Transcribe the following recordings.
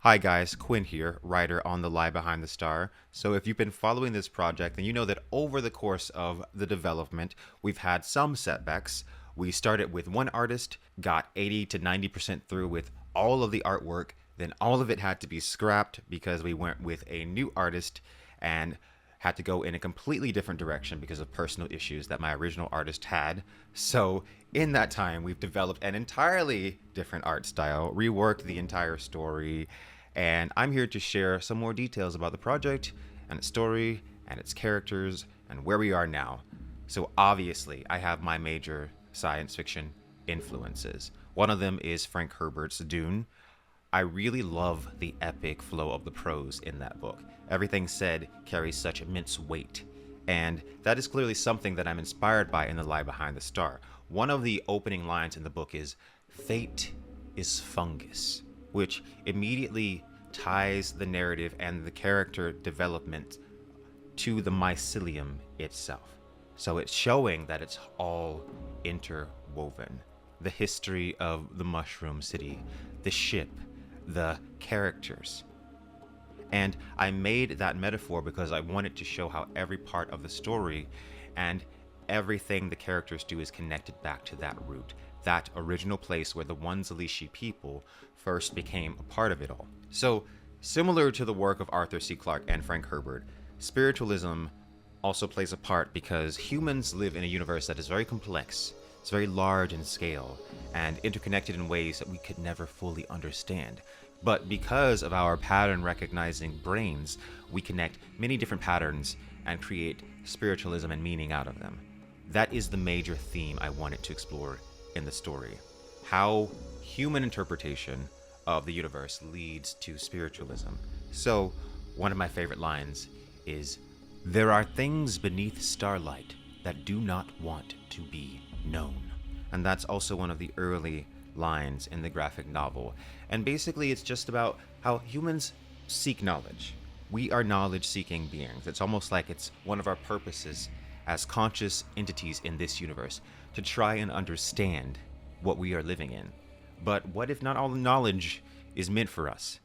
Hi guys, Quinn here, writer on The Lie Behind the Star. So if you've been following this project, then you know that over the course of the development, we've had some setbacks. We started with one artist, got 80 to 90% through with all of the artwork, then all of it had to be scrapped because we went with a new artist and had to go in a completely different direction because of personal issues that my original artist had. So, in that time, we've developed an entirely different art style, reworked the entire story, and I'm here to share some more details about the project and its story and its characters and where we are now. So, obviously, I have my major science fiction influences. One of them is Frank Herbert's Dune. I really love the epic flow of the prose in that book. Everything said carries such immense weight. And that is clearly something that I'm inspired by in The Lie Behind the Star. One of the opening lines in the book is, "Fate is fungus," which immediately ties the narrative and the character development to the mycelium itself. So it's showing that it's all interwoven. The history of the Mushroom City, the ship, the characters. And I made that metaphor because I wanted to show how every part of the story and everything the characters do is connected back to that root, that original place where the Wanzalishi people first became a part of it all. So, similar to the work of Arthur C. Clarke and Frank Herbert, spiritualism also plays a part because humans live in a universe that is very complex, it's very large in scale, and interconnected in ways that we could never fully understand. But because of our pattern recognizing brains, we connect many different patterns and create spiritualism and meaning out of them. That is the major theme I wanted to explore in the story. How human interpretation of the universe leads to spiritualism. So, one of my favorite lines is, "There are things beneath starlight that do not want to be known." And that's also one of the early lines in the graphic novel. And basically, it's just about how humans seek knowledge. We are knowledge seeking beings. It's almost like it's one of our purposes as conscious entities in this universe to try and understand what we are living in. But what if not all the knowledge is meant for us?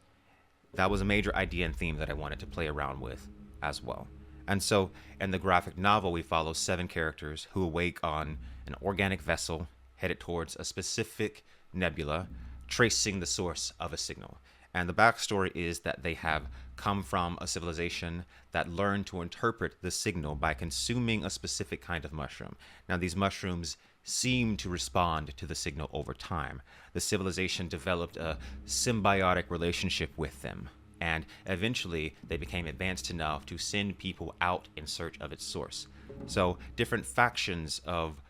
That was a major idea and theme that I wanted to play around with as well. And so, in the graphic novel, we follow 7 characters who awake on an organic vessel headed towards a specific nebula, tracing the source of a signal. And the backstory is that they have come from a civilization that learned to interpret the signal by consuming a specific kind of mushroom. Now, these mushrooms seem to respond to the signal over time. The civilization developed a symbiotic relationship with them, and eventually they became advanced enough to send people out in search of its source. So, different factions of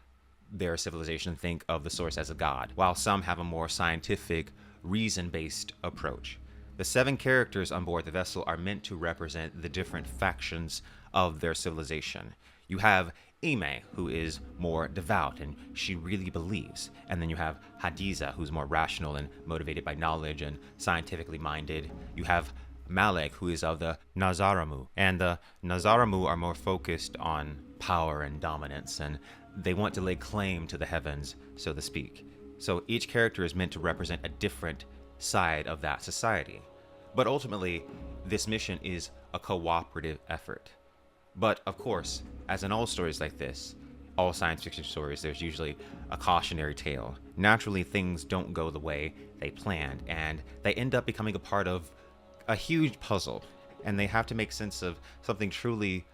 their civilization think of the source as a god, while some have a more scientific, reason-based approach. The 7 characters on board the vessel are meant to represent the different factions of their civilization. You have Ime, who is more devout and she really believes. And then you have Hadiza, who's more rational and motivated by knowledge and scientifically minded. You have Malek, who is of the Nazaramu. And the Nazaramu are more focused on power and dominance, and they want to lay claim to the heavens, so to speak. So each character is meant to represent a different side of that society. But ultimately, this mission is a cooperative effort. But of course, as in all stories like this, all science fiction stories, there's usually a cautionary tale. Naturally, things don't go the way they planned, and they end up becoming a part of a huge puzzle, and they have to make sense of something truly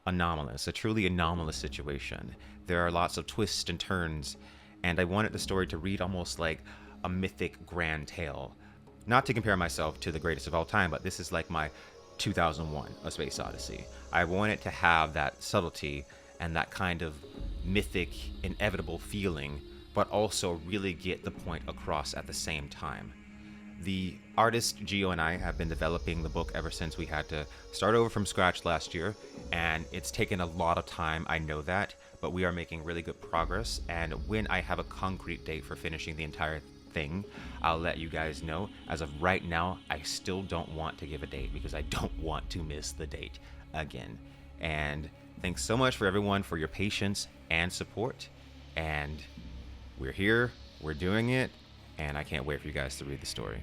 anomalous, a truly anomalous situation. There are lots of twists and turns, and I wanted the story to read almost like a mythic grand tale. Not to compare myself to the greatest of all time, but this is like my 2001 A Space Odyssey. I wanted to have that subtlety and that kind of mythic, inevitable feeling, but also really get the point across at the same time. The artist Gio and I have been developing the book ever since we had to start over from scratch last year, and it's taken a lot of time, I know that, but we are making really good progress, and when I have a concrete date for finishing the entire thing, I'll let you guys know. As of right now, I still don't want to give a date because I don't want to miss the date again. And thanks so much for everyone for your patience and support, and we're here, we're doing it, and I can't wait for you guys to read the story.